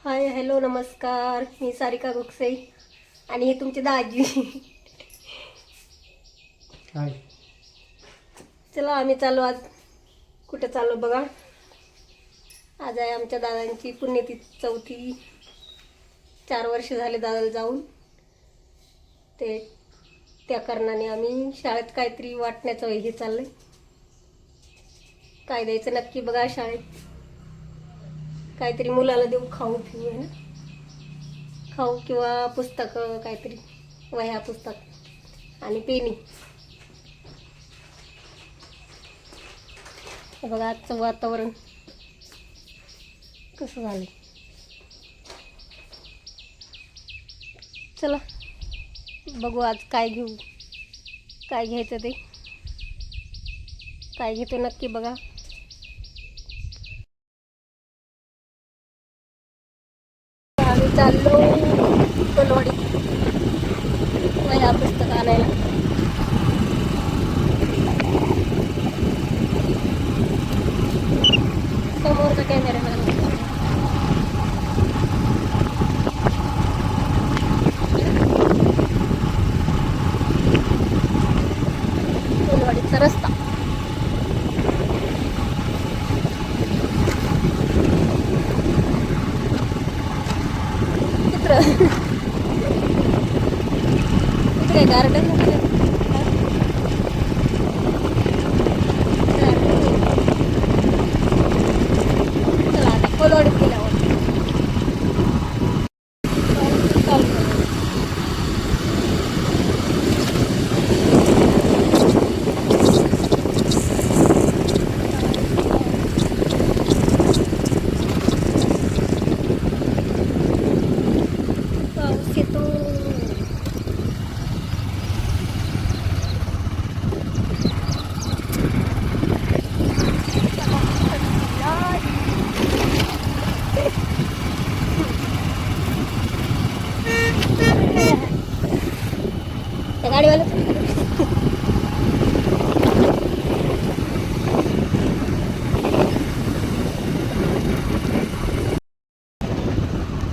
Hi hello नमस्कार, मी सारिका गोगसे आणि हे तुमची दाजी. हाय. चला आम्ही चालू आज कुठे चाललो बघा. आज आहे आमच्या दादांची पुण्यतिथी चौथी. 4 वर्ष झाले दादाला जाऊन. त्या कारणाने आम्ही शाळेत काहीतरी वाटण्याचं हे चाललंय. काय द्यायचं नक्की बघा. शाळेत काहीतरी मुलाला देऊ, खाऊ पिऊ आहे ना, खाऊ किंवा पुस्तकं काहीतरी, वह्या पुस्तक आणि पेनी. हे बघा आजचं वातावरण कसं झालंय. चला बघू आज काय घेऊ, काय घ्यायचं ते, काय घेतो नक्की बघा. आम्ही चाललो कोलवाडी वह्या पुस्तक आणायला. समोरचा कॅमेरा कोलवाडीचा रस्ता. इकडे गार्डन चला आता कोलवाडीत गेल्यावर पाऊस येतो. त्या गाडीवाला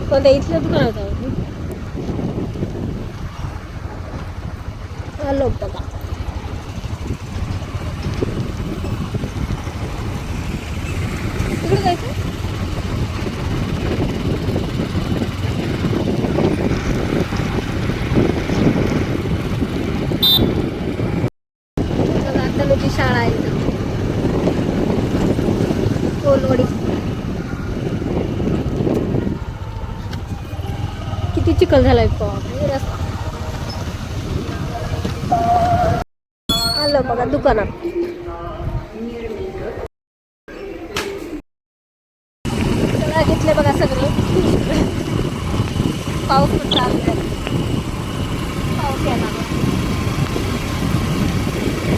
कोणत्या इथलं दुकान होतं. आलो बघा. तिकडे जायचं. तनुची शाळा आहे इथं. कोलवाडी. किती चिखल झालाय रस्ता. आलं बघा दुकानात. सगळं घेतले बघा सगळे. पाऊस पण चालू आहे. पाऊस यायला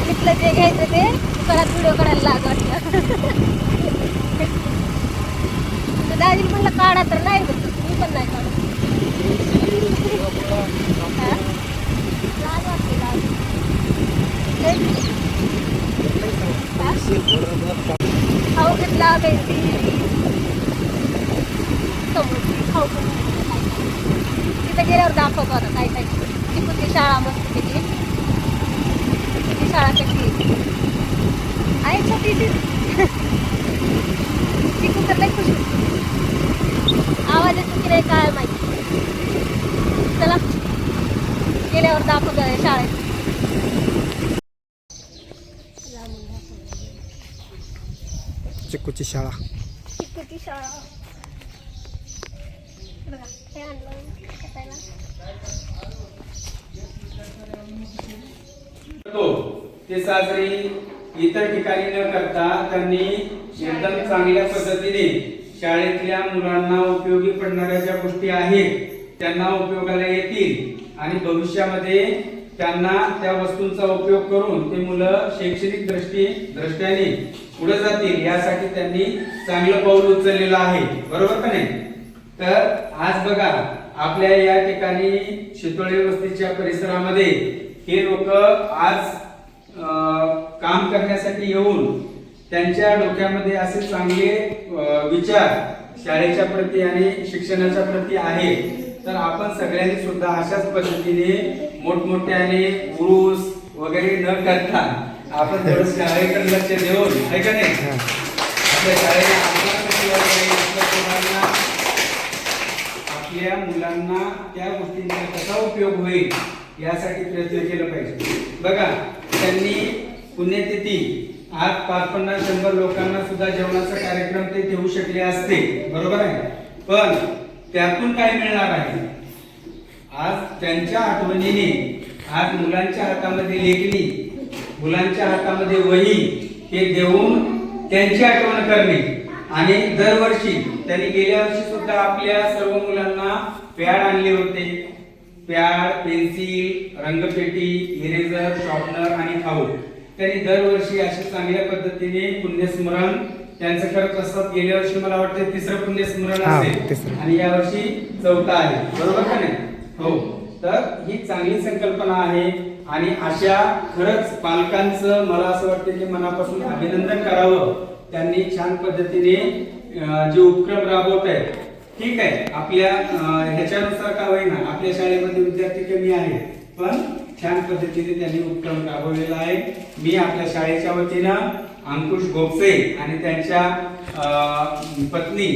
तिथलं जे घ्यायचं ते दुकानात व्हिडिओ काढायला लाग वाटलं. दाजी म्हणलं काढा तर नाही, मी पण नाही काढत. लाज वाटते लाज. खाऊ घेतला बेंटी खाऊ तिथे गेल्यावर दाखवतो आता काय काय. चिकूची शाळा मस्त त्याची. चिकूची शाळा कशी आहे छोटीशी. चिकू तर नाही खुश. आवाज येतो की नाही काय माहिती. चला गेल्यावर दाखवतो शाळेत. चिकूची शाळा. चिकूची शाळा बघा. हे आणलं कसायला. ते साजरी इतर ठिकाणी न करता त्यांनी एकदम चांगल्या पद्धतीने शाळेतल्या मुलांना उपयोगी पडणाऱ्या ज्या गोष्टी आहेत त्यांना उपयोगाला येतील आणि भविष्यामध्ये त्यांना त्या वस्तूंचा उपयोग करून ते मुलं शैक्षणिक दृष्ट्याने पुढे जातील यासाठी त्यांनी चांगलं पाऊल उचललेलं आहे. बरोबर का नाही. तर आज बघा आपल्या या ठिकाणी शितोळे वस्तीच्या परिसरामध्ये हे लोक आज काम करण्यासाठी येऊन त्यांच्या डोक्यामध्ये असे चांगले विचार शाळेच्या प्रती आणि शिक्षणाच्या प्रती आहे, तर आपण सगळ्यांनी सुद्धा अशाच पद्धतीने मोठमोठ्याने उरूस वगैरे न करता आपण थोडं शाळेकडे लक्ष देऊन, आहे का नाही, आपल्या शाळेला आपल्या मुलांना त्या गोष्टींचा कसा उपयोग होईल यासाठी प्रयत्न केला पाहिजे. बघा, त्यांनी पुण्यतिथी आज 550-100 लोकांना सुद्धा जेवणाचा कार्यक्रम ते ठेवू शकले असते, बरोबर आहे, पण त्यातून काय मिळणार आहे? आज त्यांच्या आठवणीने आज मुलांच्या हातामध्ये लेखणी, मुलांच्या हातामध्ये वही हे देऊन त्यांची आठवण करणे. आणि दरवर्षी त्यांनी गेल्या वर्षी सुद्धा आपल्या सर्व मुलांना पॅड आणले होते, पॅड, पेन्सिल, रंगपेटी, इरेजर, शॉर्पनर आणि खाऊ. त्यांनी दरवर्षी अशा चांगल्या पद्धतीने पुण्यस्मरण त्यांचं करत असतात. गेल्या वर्षी मला वाटतं 3रं पुण्यस्मरण असेल आणि या वर्षी 4थं आहे, बरोबर का नाही? हो. तर ही चांगली संकल्पना आहे आणि अशा खरंच पालकांचं मला असं वाटतं की मनापासून अभिनंदन करावं. त्यांनी छान पद्धतीने जे उपक्रम राबवत आहेत. ठीक आहे, आपल्या ह्याच्यानुसार का होईना आपल्या शाळेमध्ये विद्यार्थी कमी आहेत, पण छान पद्धतीने त्यांनी उपक्रम राबवलेला आहे. मी आपल्या शाळेच्या वतीनं अंकुश गोपसे आणि त्यांच्या पत्नी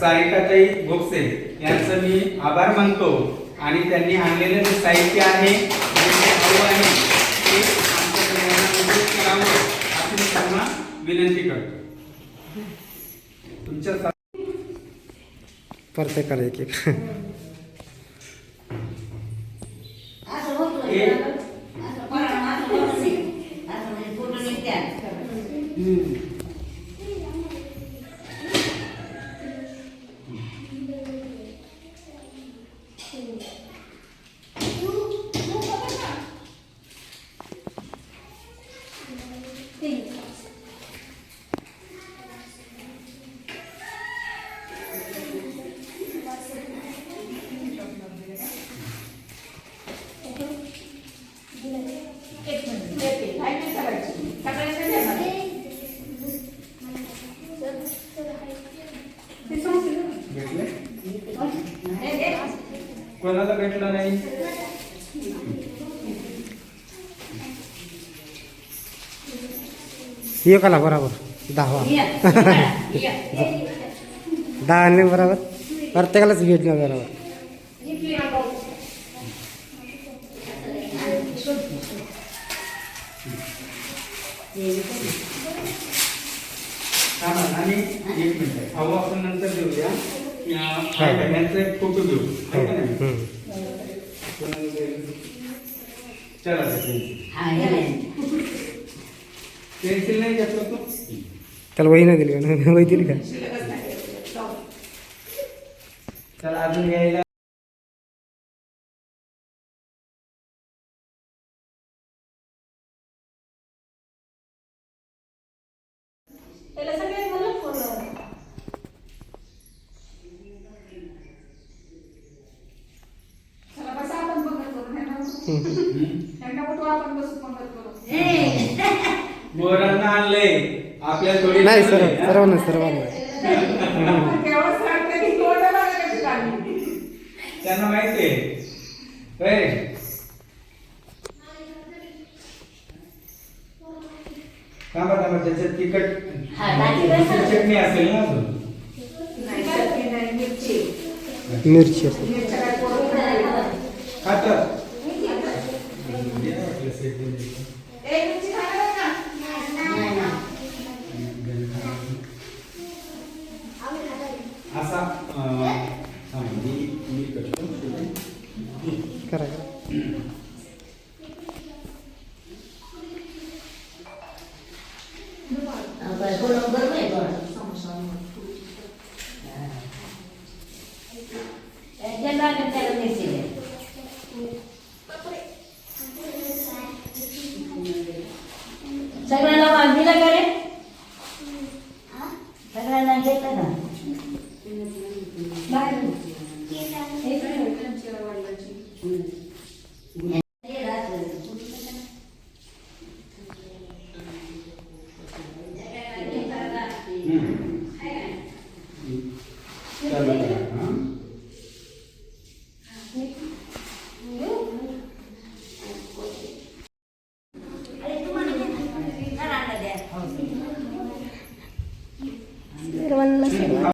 सारिकाताई गोपसे यांचं मी आभार मानतो. आणि त्यांनी आणलेलं जे साहित्य आहे विनंती करतो. तुमच्या प्रत्येकाला एक कोणाला भेटलं नाही? एकाला बरोबर 10 10 बरोबर प्रत्येकालाच भेटणार बरोबर. आणि 1 मिनिट खाऊ आपण नंतर देऊया. यांचे फोटो घेऊ. चला पेन्सिल नाही घेतलं तू? त्याला वही नाही दिली का? वही दिली का? चला अजून घ्यायला त्याला सगळे मला फोन लावा. मोरांना आणलंय आपल्या थोडी नाही सर्वांना त्यांना माहिती आहे. थांबा त्याच्यात तिखट चटणी असेल ना अजून? मिरची खातात असा मी करतो करा. सगळ्यांना बांधीला का रे? सगळ्यांना घेतलं ना? चालू करा. हां. सर्वांना सर्वांना